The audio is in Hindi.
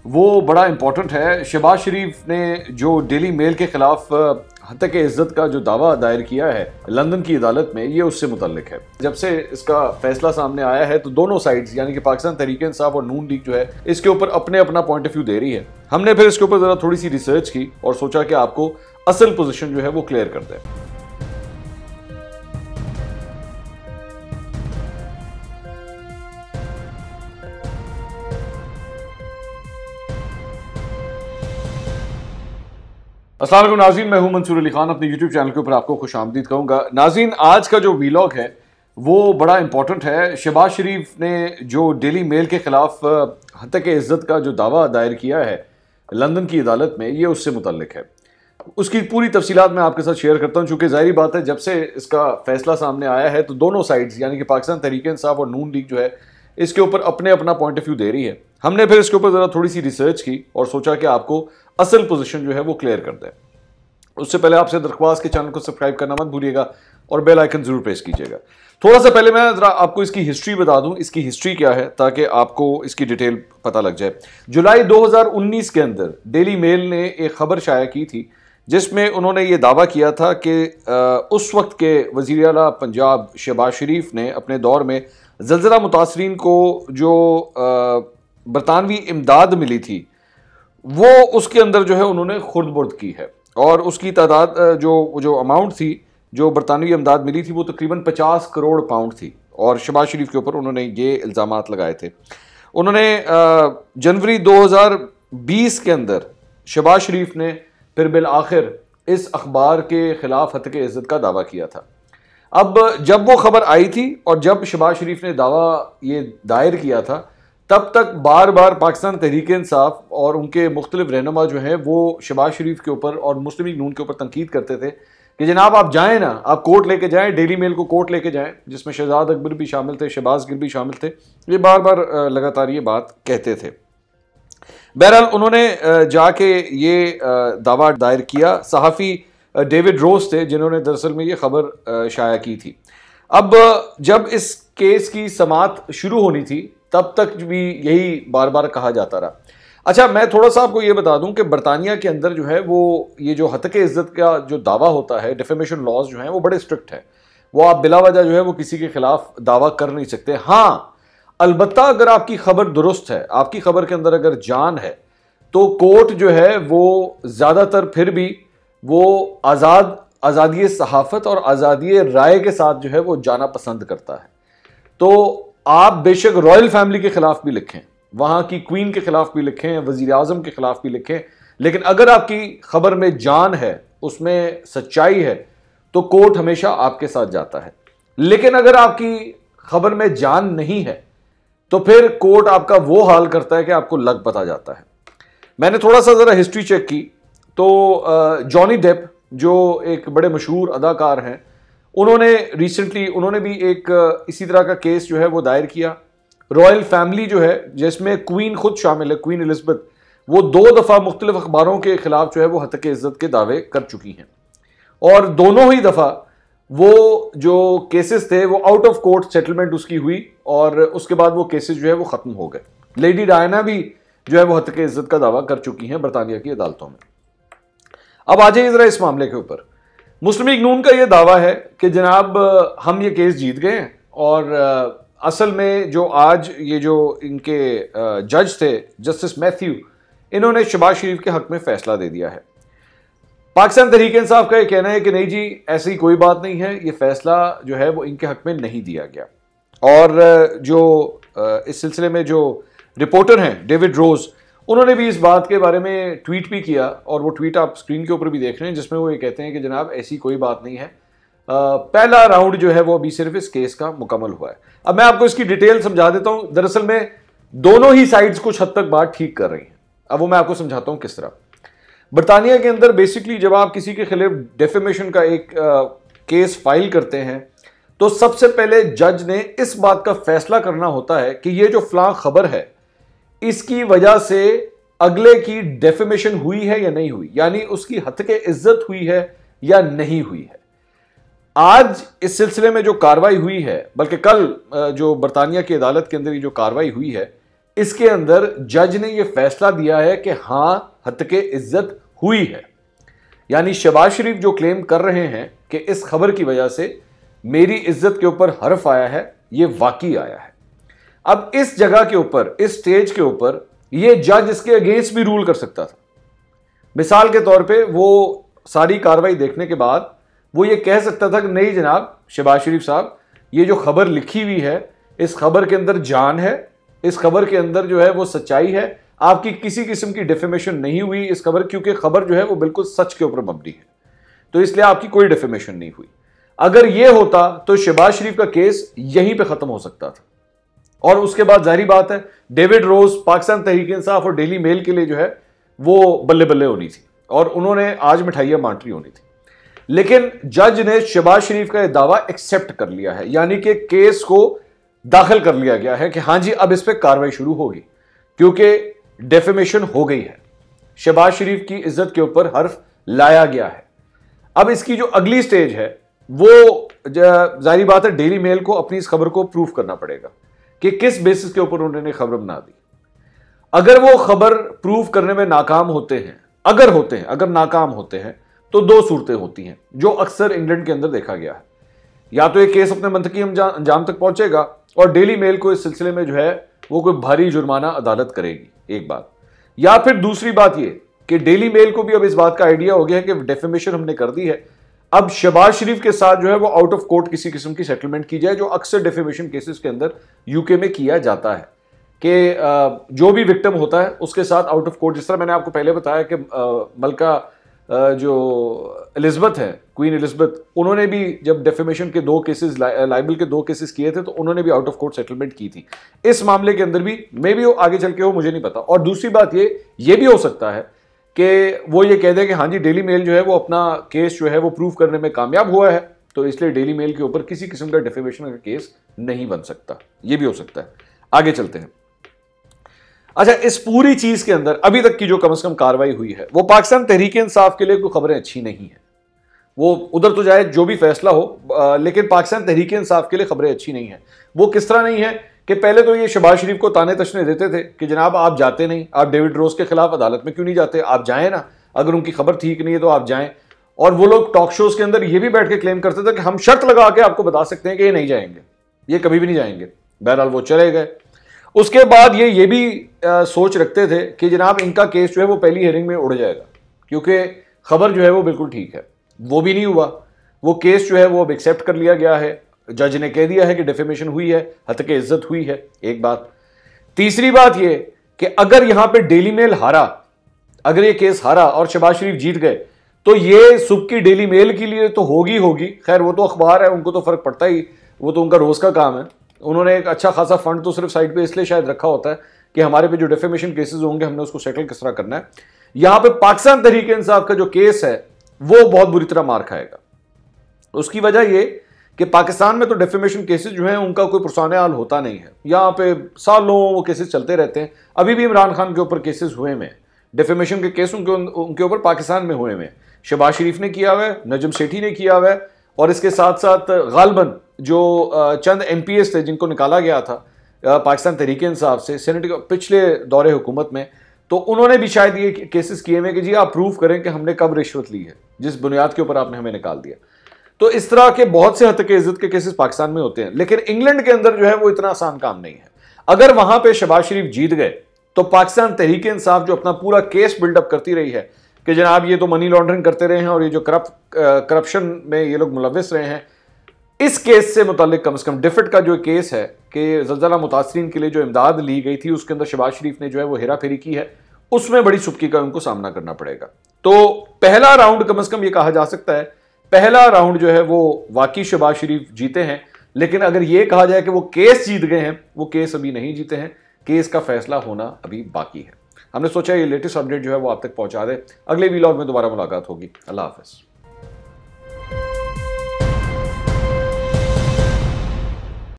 वो बड़ा इंपॉर्टेंट है। शहबाज शरीफ ने जो डेली मेल के खिलाफ हत्या इज्जत का जो दावा दायर किया है लंदन की अदालत में, ये उससे मुतल्लिक है। जब से इसका फैसला सामने आया है तो दोनों साइड्स यानी कि पाकिस्तान तहरीक इंसाफ और नून लीग जो है इसके ऊपर अपने अपना पॉइंट ऑफ व्यू दे रही है। हमने फिर इसके ऊपर जरा थोड़ी सी रिसर्च की और सोचा कि आपको असल पोजीशन जो है वो क्लियर कर दें। अस्सलाम वालेकुम नाज़रीन, मैं हूं मंसूर अली खान। अपने YouTube चैनल के ऊपर आपको खुश आमदीद कहूँगा। नाज़रीन, आज का जो वीलॉग है वो बड़ा इंपॉर्टेंट है। शहबाज शरीफ ने जो डेली मेल के खिलाफ हत्या इज्जत का जो दावा दायर किया है लंदन की अदालत में, ये उससे मुतल्लिक है। उसकी पूरी तफसीलात मैं आपके साथ शेयर करता हूँ। चूँकि ज़ाहिर बात है, जब से इसका फैसला सामने आया है तो दोनों साइड्स यानी कि पाकिस्तान तहरीक इंसाफ और नून लीग जो है इसके ऊपर अपने अपना पॉइंट ऑफ व्यू दे रही है। हमने फिर इसके ऊपर ज़रा थोड़ी सी रिसर्च की और सोचा कि आपको असल पोजीशन जो है वो क्लियर कर दें। उससे पहले आपसे दरख्वास्त के चैनल को सब्सक्राइब करना मत भूलिएगा और बेल आइकन जरूर प्रेस कीजिएगा। थोड़ा सा पहले मैं जरा आपको इसकी हिस्ट्री बता दूं, इसकी हिस्ट्री क्या है, ताकि आपको इसकी डिटेल पता लग जाए। जुलाई 2019 के अंदर डेली मेल ने एक खबर शाया की थी जिसमें उन्होंने ये दावा किया था कि उस वक्त के वज़ीर आला पंजाब शहबाज शरीफ ने अपने दौर में ज़लज़ला मुतासरीन को जो बरतानवी इमदाद मिली थी वो उसके अंदर जो है उन्होंने खुर्द बुर्द की है। और उसकी तादाद जो अमाउंट थी जो बरतानवी इमदाद मिली थी वो तकरीबन 50 करोड़ पाउंड थी। और शहबाज शरीफ के ऊपर उन्होंने ये इल्ज़ामात लगाए थे। उन्होंने जनवरी 2020 के अंदर शहबाज शरीफ ने फिर बिल आखिर इस अखबार के ख़िलाफ़ हत्या इज़्ज़त का दावा किया था। अब जब वो खबर आई थी और जब शहबाज शरीफ ने दावा ये दायर किया था, तब तक बार बार पाकिस्तान तहरीक इंसाफ और उनके मुख्तलिफ रहनुमा जो हैं वो शहबाज शरीफ के ऊपर और मुस्लिम लीग नून के ऊपर तनकीद करते थे कि जनाब आप जाएं ना, आप कोर्ट लेके जाएं, डेली मेल को कोर्ट लेके जाएं, जिसमें शहजाद अकबर भी शामिल थे, शहबाज गिल भी शामिल थे। ये बार बार लगातार ये बात कहते थे। बहरहाल उन्होंने जाके ये दावा दायर किया। सहाफ़ी डेविड रोज थे जिन्होंने दरअसल में ये खबर शाया की थी। अब जब इस केस की समाअत शुरू होनी थी तब तक भी यही बार बार कहा जाता रहा। अच्छा, मैं थोड़ा सा आपको ये बता दूं कि बरतानिया के अंदर जो है वो ये जो हत्या इज्जत का जो दावा होता है, डिफेमेशन लॉज जो हैं वो बड़े स्ट्रिक्ट है। वो आप बिला वजह जो है वो किसी के खिलाफ दावा कर नहीं सकते। हाँ, अलबत्ता अगर आपकी खबर दुरुस्त है, आपकी खबर के अंदर अगर जान है, तो कोर्ट जो है वो ज़्यादातर फिर भी वो आज़ादी सहाफ़त और आज़ादी राय के साथ जो है वो जाना पसंद करता है। तो आप बेशक रॉयल फैमिली के खिलाफ भी लिखें, वहां की क्वीन के खिलाफ भी लिखें, वजीर आजम के खिलाफ भी लिखें, लेकिन अगर आपकी खबर में जान है, उसमें सच्चाई है, तो कोर्ट हमेशा आपके साथ जाता है। लेकिन अगर आपकी खबर में जान नहीं है तो फिर कोर्ट आपका वो हाल करता है कि आपको लग पता जाता है। मैंने थोड़ा सा जरा हिस्ट्री चेक की तो जॉनी डेप जो एक बड़े मशहूर अदाकार हैं, उन्होंने रिसेंटली उन्होंने भी एक इसी तरह का केस जो है वो दायर किया। रॉयल फैमिली जो है जिसमें क्वीन खुद शामिल है, क्वीन एलिजाबेथ, वो 2 दफ़ा मुख्तलिफ अखबारों के खिलाफ जो है वो हत्या इज्जत के दावे कर चुकी हैं। और दोनों ही दफ़ा वो जो केसेस थे वो आउट ऑफ कोर्ट सेटलमेंट उसकी हुई और उसके बाद वो केसेस जो है वो ख़त्म हो गए। लेडी डायना भी जो है वो हत्या इज्जत का दावा कर चुकी हैं बरतानिया की अदालतों में। अब आ जाइए ज़रा इस मामले के ऊपर। मुस्लिम लीग नून का ये दावा है कि जनाब हम ये केस जीत गए हैं और असल में जो आज ये जो इनके जज थे जस्टिस मैथ्यू, इन्होंने शहबाज शरीफ के हक में फैसला दे दिया है। पाकिस्तान तहरीक इंसाफ का ये कहना है कि नहीं जी, ऐसी कोई बात नहीं है, ये फैसला जो है वो इनके हक में नहीं दिया गया। और जो इस सिलसिले में जो रिपोर्टर हैं डेविड रोज, उन्होंने भी इस बात के बारे में ट्वीट भी किया और वो ट्वीट आप स्क्रीन के ऊपर भी देख रहे हैं, जिसमें वो ये कहते हैं कि जनाब ऐसी कोई बात नहीं है, पहला राउंड जो है वो अभी सिर्फ इस केस का मुकम्मल हुआ है। अब मैं आपको इसकी डिटेल समझा देता हूं। दरअसल में दोनों ही साइड्स कुछ हद तक बात ठीक कर रही हैं। अब वो मैं आपको समझाता हूं किस तरह। बरतानिया के अंदर बेसिकली जब आप किसी के खिलाफ डेफेमेशन का एक केस फाइल करते हैं तो सबसे पहले जज ने इस बात का फैसला करना होता है कि ये जो फलां खबर है इसकी वजह से अगले की डेफेमेशन हुई है या नहीं हुई, यानी उसकी हत्या इज्जत हुई है या नहीं हुई है। आज इस सिलसिले में जो कार्रवाई हुई है, बल्कि कल जो बरतानिया की अदालत के अंदर ये जो कार्रवाई हुई है, इसके अंदर जज ने यह फैसला दिया है कि हां हत्के इज्जत हुई है। यानी शहबाज शरीफ जो क्लेम कर रहे हैं कि इस खबर की वजह से मेरी इज्जत के ऊपर हर्फ आया है, यह वाकई आया है। अब इस जगह के ऊपर, इस स्टेज के ऊपर यह जज इसके अगेंस्ट भी रूल कर सकता था। मिसाल के तौर पे वो सारी कार्रवाई देखने के बाद वो ये कह सकता था कि नहीं जनाब शहबाज शरीफ साहब, ये जो खबर लिखी हुई है इस खबर के अंदर जान है, इस खबर के अंदर जो है वो सच्चाई है, आपकी किसी किस्म की डिफेमेशन नहीं हुई इस खबर, क्योंकि खबर जो है वो बिल्कुल सच के ऊपर मबनी है, तो इसलिए आपकी कोई डिफेमेशन नहीं हुई। अगर ये होता तो शहबाज शरीफ का केस यहीं पे खत्म हो सकता था। और उसके बाद जाहिर बात है डेविड रोज, पाकिस्तान तहरीक इंसाफ और डेली मेल के लिए जो है वो बल्ले बल्ले होनी थी और उन्होंने आज मिठाइयां बांट रही होनी थी। लेकिन जज ने शहबाज शरीफ का यह दावा एक्सेप्ट कर लिया है, यानी कि केस को दाखिल कर लिया गया है कि हां जी अब इस पर कार्रवाई शुरू होगी, क्योंकि डेफेमेशन हो गई है, शहबाज शरीफ की इज्जत के ऊपर हर्फ लाया गया है। अब इसकी जो अगली स्टेज है वो जाहिर बात है डेली मेल को अपनी इस खबर को प्रूफ करना पड़ेगा कि किस बेसिस के ऊपर उन्होंने खबर बना दी। अगर वो खबर प्रूफ करने में नाकाम होते हैं, अगर नाकाम होते हैं तो दो सूरतें होती हैं जो अक्सर इंग्लैंड के अंदर देखा गया है। या तो ये केस अपने मंतकी अंजाम तक पहुंचेगा और डेली मेल को इस सिलसिले में जो है वो कोई भारी जुर्माना अदालत करेगी, एक बात। या फिर दूसरी बात ये कि डेली मेल को भी अब इस बात का आइडिया हो गया है कि डेफेमेशन हमने कर दी है, अब शहबाज शरीफ के साथ जो है वो आउट ऑफ कोर्ट किसी किस्म की सेटलमेंट की जाए, जो अक्सर डेफेमेशन केसेस के अंदर यूके में किया जाता है कि जो भी विक्टिम होता है उसके साथ आउट ऑफ कोर्ट, जिस तरह मैंने आपको पहले बताया कि मलका जो एलिजबेथ है, क्वीन एलिजबेथ, उन्होंने भी जब डेफेमेशन के दो केसेस, लाइबल के दो केसेस किए थे तो उन्होंने भी आउट ऑफ कोर्ट सेटलमेंट की थी। इस मामले के अंदर भी मे भी वो आगे चल के हो, मुझे नहीं पता। और दूसरी बात ये भी हो सकता है कि वो ये कह दें कि हाँ जी डेली मेल जो है वो अपना केस जो है वो प्रूव करने में कामयाब हुआ है, तो इसलिए डेली मेल के ऊपर किसी किस्म का डेफेमेशन का केस नहीं बन सकता। ये भी हो सकता है। आगे चलते हैं। अच्छा, इस पूरी चीज के अंदर अभी तक की जो कम से कम कार्रवाई हुई है वो पाकिस्तान तहरीक इंसाफ के लिए कोई खबरें अच्छी नहीं है। वो उधर तो जाए जो भी फैसला हो, लेकिन पाकिस्तान तहरीक इंसाफ के लिए खबरें अच्छी नहीं है। वो किस तरह नहीं है कि पहले तो ये शहबाज शरीफ को ताने तशने देते थे कि जनाब आप जाते नहीं, आप डेविड रोज के खिलाफ अदालत में क्यों नहीं जाते, आप जाएं ना, अगर उनकी खबर ठीक नहीं है तो आप जाएं। और वो लोग टॉक शोज के अंदर ये भी बैठ के क्लेम करते थे कि हम शर्त लगा के आपको बता सकते हैं कि ये नहीं जाएंगे, ये कभी भी नहीं जाएंगे। बहरहाल वो चले गए। उसके बाद ये भी सोच रखते थे कि जनाब इनका केस जो है वो पहली हियरिंग में उड़ जाएगा, क्योंकि खबर जो है वो बिल्कुल ठीक है। वो भी नहीं हुआ। वो केस जो है वो अब एक्सेप्ट कर लिया गया है। जज ने कह दिया है कि डेफेमेशन हुई है, हत्के इज्जत हुई है, एक बात। तीसरी बात ये कि अगर यहां पे डेली मेल हारा, अगर ये केस हारा और शहबाज शरीफ जीत गए तो ये सुबह की डेली मेल के लिए तो होगी। खैर वो तो अखबार है, उनको तो फर्क पड़ता ही, वो तो उनका रोज का काम है। उन्होंने एक अच्छा खासा फंड तो सिर्फ साइड पे इसलिए शायद रखा होता है कि हमारे पे जो डेफेमेशन केसेस होंगे हमने उसको सेटल किस तरह करना है। यहां पे पाकिस्तान तहरीक इंसाफ का जो केस है वो बहुत बुरी तरह मार खाएगा। उसकी वजह ये कि पाकिस्तान में तो डेफेमेशन केसेस जो हैं उनका कोई पुरसाने हाल होता नहीं है। यहाँ पे सालों वो केसेस चलते रहते हैं। अभी भी इमरान खान के ऊपर केसेस हुए में, डेफेमेशन के केस उनके ऊपर पाकिस्तान में हुए में। शहबाज शरीफ ने किया हुआ है, नजम सेठी ने किया हुआ है, और इसके साथ साथ गालबन जो चंद MPs थे जिनको निकाला गया था पाकिस्तान तहरीक इंसाफ से सेनेट के पिछले दौरे हुकूमत में, तो उन्होंने भी शायद ये केसेस किए हैं कि जी आप प्रूव करें कि हमने कब रिश्वत ली है, जिस बुनियाद के ऊपर आपने हमें निकाल दिया। तो इस तरह के बहुत से हत्के इज्जत के केसेस पाकिस्तान में होते हैं, लेकिन इंग्लैंड के अंदर जो है वो इतना आसान काम नहीं है। अगर वहां पे शहबाज शरीफ जीत गए तो पाकिस्तान तहरीक इंसाफ जो अपना पूरा केस बिल्डअप करती रही है कि जनाब ये तो मनी लॉन्ड्रिंग करते रहे हैं और ये जो करप्शन में ये लोग मुलविस रहे हैं, इस केस से मुतालिक कम से कम डिफिट का जो केस है कि ज़लज़ला मुतासरीन के लिए जो इमदाद ली गई थी उसके अंदर शहबाज शरीफ ने जो है वो हेरा फेरी की है, उसमें बड़ी सुबकी का उनको सामना करना पड़ेगा। तो पहला राउंड कम से कम ये कहा जा सकता है, पहला राउंड जो है वो वाकई शहबाज शरीफ जीते हैं। लेकिन अगर ये कहा जाए कि वो केस जीत गए हैं, वो केस अभी नहीं जीते हैं। केस का फैसला होना अभी बाकी है। हमने सोचा ये लेटेस्ट अपडेट जो है वो आप तक पहुंचा दे। अगले व्लॉग में दोबारा मुलाकात होगी। अल्लाह हाफ़िज़।